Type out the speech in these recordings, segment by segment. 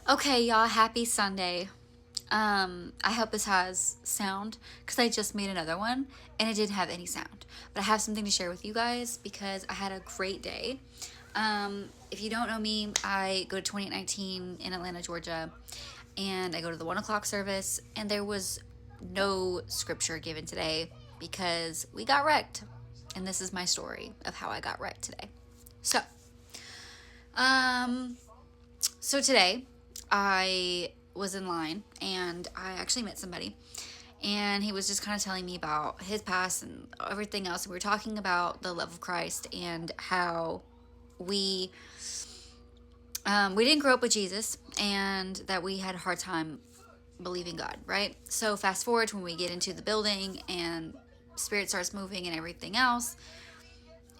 Okay, y'all, happy Sunday. I hope this has sound because I just made another one and it didn't have any sound. But I have something to share with you guys because I had a great day. If you don't know me, I go to 2819 in Atlanta, Georgia, and I go to the 1 o'clock service, and there was no scripture given today because we got wrecked. And this is my story of how I got wrecked today. So, um, so today, I was in line and I actually met somebody, and he was just kind of telling me about his past and everything else. We were talking about the love of Christ and how we we didn't grow up with Jesus and that we had a hard time believing God, right? So fast forward to when we get into the building and spirit starts moving and everything else,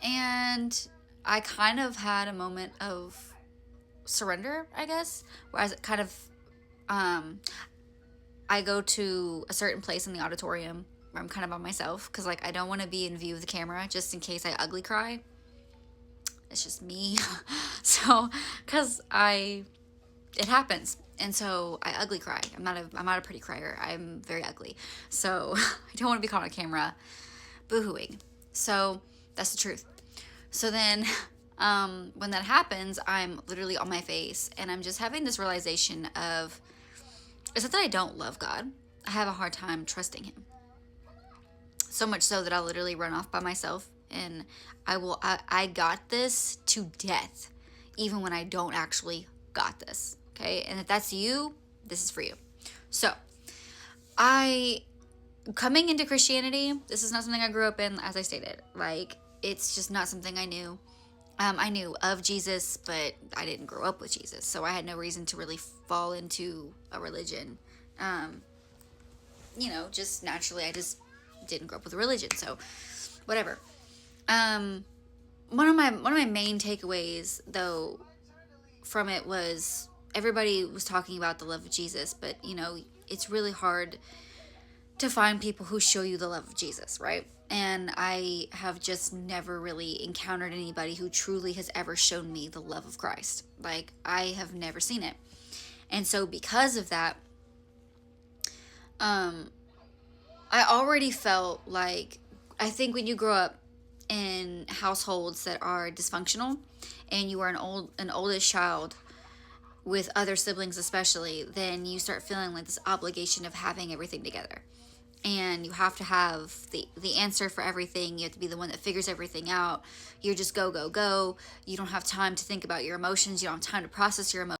and I kind of had a moment of surrender, I guess, where I kind of um I go to a certain place in the auditorium where I'm kind of by myself because like I don't want to be in view of the camera just in case I ugly cry. It's just me. So because I it happens, and so I ugly cry. I'm not a pretty crier. I'm very ugly, so I don't want to be caught on camera boohooing. So that's the truth. So then when that happens, I'm literally on my face and I'm just having this realization of, it's not that I don't love God. I have a hard time trusting him. So much so that I'll literally run off by myself and I got this to death, even when I don't actually got this. Okay. And if that's you, this is for you. So I, coming into Christianity, this is not something I grew up in, as I stated. Like, it's just not something I knew. I knew of Jesus, but I didn't grow up with Jesus, so I had no reason to really fall into a religion. Um, just naturally, I just didn't grow up with a religion, so whatever. Um, one of my main takeaways, though, from it was everybody was talking about the love of Jesus, but it's really hard to find people who show you the love of Jesus, right? And I have just never really encountered anybody who truly has ever shown me the love of Christ. Like, I have never seen it. And so because of that, um I already felt like, I think when you grow up in households that are dysfunctional and you are an oldest child with other siblings especially, then you start feeling like this obligation of having everything together, and you have to have the answer for everything. You have to be the one that figures everything out. You're just go go go. You don't have time to think about your emotions. You don't have time to process your emotions.